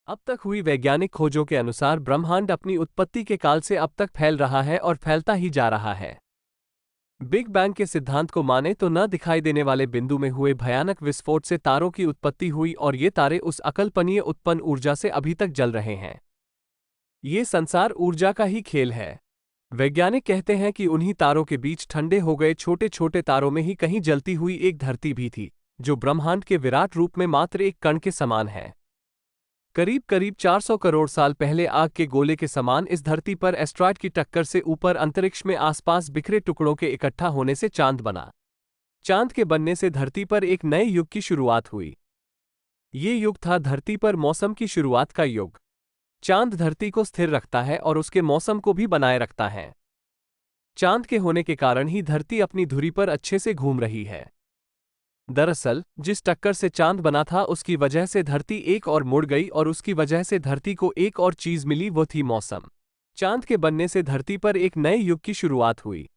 अब तक हुई वैज्ञानिक खोजों के अनुसार ब्रह्मांड अपनी उत्पत्ति के काल से अब तक फैल रहा है और फैलता ही जा रहा है। बिग बैंग के सिद्धांत को माने तो न दिखाई देने वाले बिंदु में हुए भयानक विस्फोट से तारों की उत्पत्ति हुई और ये तारे उस अकल्पनीय उत्पन्न ऊर्जा से अभी तक जल रहे हैं। ये संसार ऊर्जा का ही खेल है। वैज्ञानिक कहते हैं कि उन्हीं तारों के बीच ठंडे हो गए छोटे छोटे तारों में ही कहीं जलती हुई एक धरती भी थी, जो ब्रह्मांड के विराट रूप में मात्र एक कण के समान है। करीब करीब 400 करोड़ साल पहले आग के गोले के समान इस धरती पर एस्ट्रॉयड की टक्कर से ऊपर अंतरिक्ष में आसपास बिखरे टुकड़ों के इकट्ठा होने से चांद बना। चांद के बनने से धरती पर एक नए युग की शुरुआत हुई। ये युग था धरती पर मौसम की शुरुआत का युग। चांद धरती को स्थिर रखता है और उसके मौसम को भी बनाए रखता है। चांद के होने के कारण ही धरती अपनी धुरी पर अच्छे से घूम रही है। दरअसल जिस टक्कर से चांद बना था उसकी वजह से धरती एक और मुड़ गई और उसकी वजह से धरती को एक और चीज मिली, वो थी मौसम। चांद के बनने से धरती पर एक नए युग की शुरुआत हुई।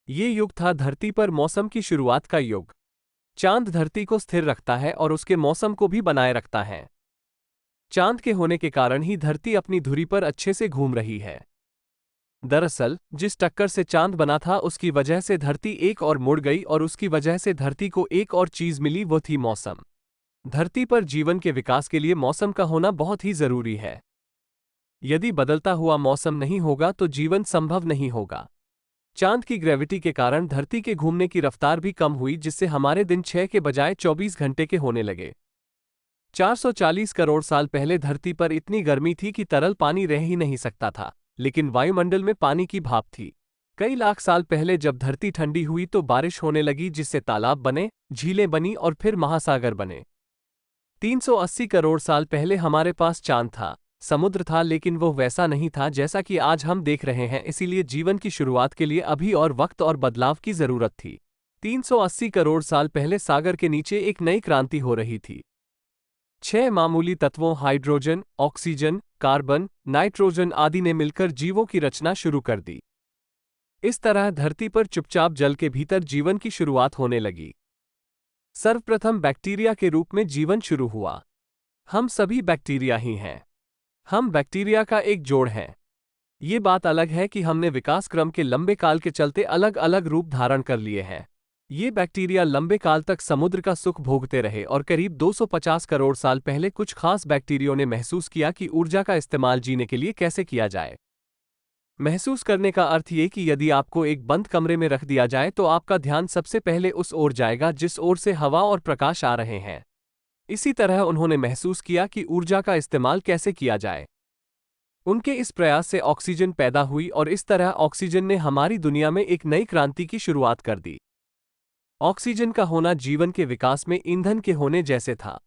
ये युग था धरती पर मौसम की शुरुआत का युग। चांद धरती को स्थिर रखता है और उसके मौसम को भी बनाए रखता है। चांद के होने के कारण ही धरती अपनी धुरी पर अच्छे से घूम रही है। दरअसल जिस टक्कर से चांद बना था उसकी वजह से धरती एक और मुड़ गई और उसकी वजह से धरती को एक और चीज मिली, वो थी मौसम। धरती पर जीवन के विकास के लिए मौसम का होना बहुत ही जरूरी है। यदि बदलता हुआ मौसम नहीं होगा तो जीवन संभव नहीं होगा। चांद की ग्रेविटी के कारण धरती के घूमने की रफ्तार भी कम हुई, जिससे हमारे दिन 6 के बजाय 24 घंटे के होने लगे। 440 करोड़ साल पहले धरती पर इतनी गर्मी थी कि तरल पानी रह ही नहीं सकता था, लेकिन वायुमंडल में पानी की भाप थी। कई लाख साल पहले जब धरती ठंडी हुई तो बारिश होने लगी, जिससे तालाब बने, झीलें बनी और फिर महासागर बने। 380 करोड़ साल पहले हमारे पास चांद था, समुद्र था, लेकिन वो वैसा नहीं था जैसा कि आज हम देख रहे हैं। इसीलिए जीवन की शुरुआत के लिए अभी और वक्त और बदलाव की जरूरत थी। 380 करोड़ साल पहले सागर के नीचे एक नई क्रांति हो रही थी। 6 मामूली तत्वों हाइड्रोजन, ऑक्सीजन, कार्बन, नाइट्रोजन आदि ने मिलकर जीवों की रचना शुरू कर दी। इस तरह धरती पर चुपचाप जल के भीतर जीवन की शुरुआत होने लगी। सर्वप्रथम बैक्टीरिया के रूप में जीवन शुरू हुआ। हम सभी बैक्टीरिया ही हैं। हम बैक्टीरिया का एक जोड़ हैं। ये बात अलग है कि हमने विकास क्रम के लंबे काल के चलते अलग अलग रूप धारण कर लिए हैं। ये बैक्टीरिया लंबे काल तक समुद्र का सुख भोगते रहे और करीब 250 करोड़ साल पहले कुछ खास बैक्टीरियों ने महसूस किया कि ऊर्जा का इस्तेमाल जीने के लिए कैसे किया जाए। महसूस करने का अर्थ ये कि यदि आपको एक बंद कमरे में रख दिया जाए तो आपका ध्यान सबसे पहले उस ओर जाएगा जिस ओर से हवा और प्रकाश आ रहे हैं। इसी तरह उन्होंने महसूस किया कि ऊर्जा का इस्तेमाल कैसे किया जाए। उनके इस प्रयास से ऑक्सीजन पैदा हुई और इस तरह ऑक्सीजन ने हमारी दुनिया में एक नई क्रांति की शुरुआत कर दी। ऑक्सीजन का होना जीवन के विकास में ईंधन के होने जैसे था।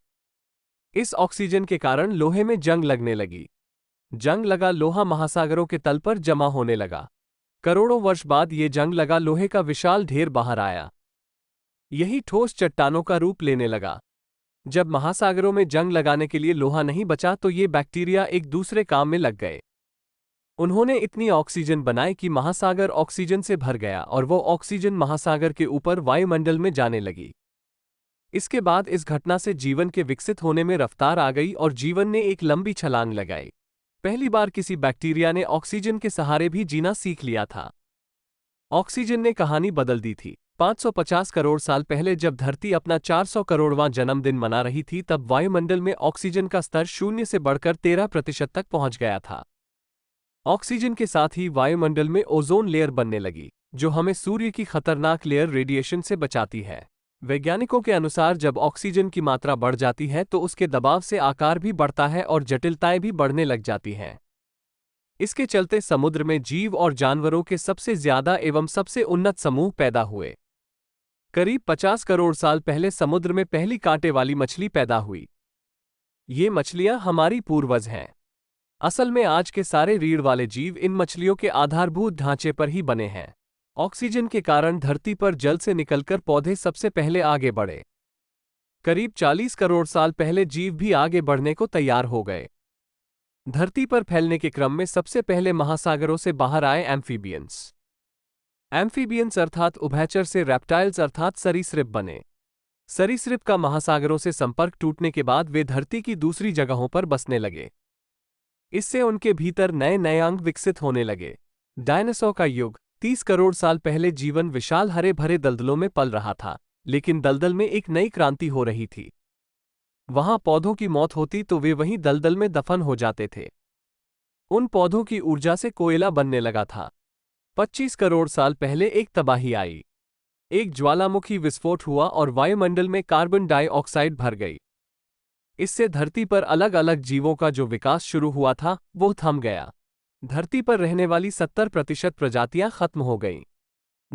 इस ऑक्सीजन के कारण लोहे में जंग लगने लगी। जंग लगा, लोहा महासागरों के तल पर जमा होने लगा। करोड़ों वर्ष बाद ये जंग लगा लोहे का विशाल ढेर बाहर आया। यही ठोस चट्टानों का रूप लेने लगा। जब महासागरों में जंग लगाने के लिए लोहा नहीं बचा तो ये बैक्टीरिया एक दूसरे काम में लग गए। उन्होंने इतनी ऑक्सीजन बनाई कि महासागर ऑक्सीजन से भर गया और वो ऑक्सीजन महासागर के ऊपर वायुमंडल में जाने लगी। इसके बाद इस घटना से जीवन के विकसित होने में रफ्तार आ गई और जीवन ने एक लंबी छलांग लगाई। पहली बार किसी बैक्टीरिया ने ऑक्सीजन के सहारे भी जीना सीख लिया था। ऑक्सीजन ने कहानी बदल दी थी। 550 करोड़ साल पहले जब धरती अपना 400 करोड़वां जन्मदिन मना रही थी तब वायुमंडल में ऑक्सीजन का स्तर 0 से बढ़कर 13% तक पहुंच गया था। ऑक्सीजन के साथ ही वायुमंडल में ओजोन लेयर बनने लगी, जो हमें सूर्य की खतरनाक लेयर रेडिएशन से बचाती है। वैज्ञानिकों के अनुसार जब ऑक्सीजन की मात्रा बढ़ जाती है तो उसके दबाव से आकार भी बढ़ता है और जटिलताएं भी बढ़ने लग जाती हैं। इसके चलते समुद्र में जीव और जानवरों के सबसे ज्यादा एवं सबसे उन्नत समूह पैदा हुए। करीब 50 करोड़ साल पहले समुद्र में पहली कांटे वाली मछली पैदा हुई। ये मछलियां हमारी पूर्वज हैं। असल में आज के सारे रीढ़ वाले जीव इन मछलियों के आधारभूत ढांचे पर ही बने हैं। ऑक्सीजन के कारण धरती पर जल से निकलकर पौधे सबसे पहले आगे बढ़े। करीब 40 करोड़ साल पहले जीव भी आगे बढ़ने को तैयार हो गए। धरती पर फैलने के क्रम में सबसे पहले महासागरों से बाहर आए एम्फीबियंस। एम्फीबियंस अर्थात उभयचर से रेप्टाइल्स अर्थात सरीसृप बने। सरीसृप का महासागरों से संपर्क टूटने के बाद वे धरती की दूसरी जगहों पर बसने लगे। इससे उनके भीतर नए नए अंग विकसित होने लगे। डायनासोर का युग 30 करोड़ साल पहले जीवन विशाल हरे भरे दलदलों में पल रहा था, लेकिन दलदल में एक नई क्रांति हो रही थी। वहां पौधों की मौत होती तो वे वहीं दलदल में दफन हो जाते थे। उन पौधों की ऊर्जा से कोयला बनने लगा था। 25 करोड़ साल पहले एक तबाही आई। एक ज्वालामुखी विस्फोट हुआ और वायुमंडल में कार्बन डाइऑक्साइड भर गई। इससे धरती पर अलग अलग जीवों का जो विकास शुरू हुआ था वो थम गया। धरती पर रहने वाली 70% प्रजातियां खत्म हो गईं।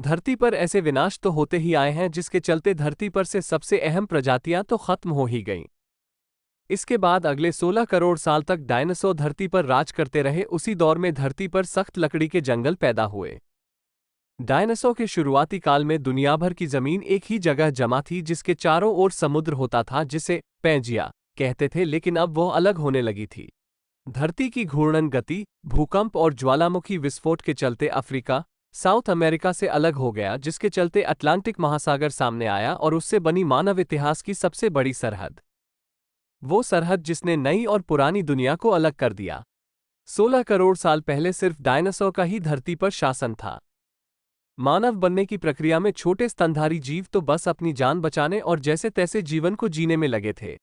धरती पर ऐसे विनाश तो होते ही आए हैं जिसके चलते धरती पर से सबसे अहम प्रजातियां तो खत्म हो ही गईं। इसके बाद अगले 16 करोड़ साल तक डायनासोर धरती पर राज करते रहे। उसी दौर में धरती पर सख्त लकड़ी के जंगल पैदा हुए। डायनासोर के शुरुआती काल में दुनिया भर की जमीन एक ही जगह जमा थी जिसके चारों ओर समुद्र होता था, जिसे पैंजिया कहते थे, लेकिन अब वो अलग होने लगी थी। धरती की घूर्णन गति, भूकंप और ज्वालामुखी विस्फोट के चलते अफ्रीका साउथ अमेरिका से अलग हो गया, जिसके चलते अटलांटिक महासागर सामने आया और उससे बनी मानव इतिहास की सबसे बड़ी सरहद। वो सरहद जिसने नई और पुरानी दुनिया को अलग कर दिया। 16 करोड़ साल पहले सिर्फ डायनासोर का ही धरती पर शासन था। मानव बनने की प्रक्रिया में छोटे स्तनधारी जीव तो बस अपनी जान बचाने और जैसे तैसे जीवन को जीने में लगे थे।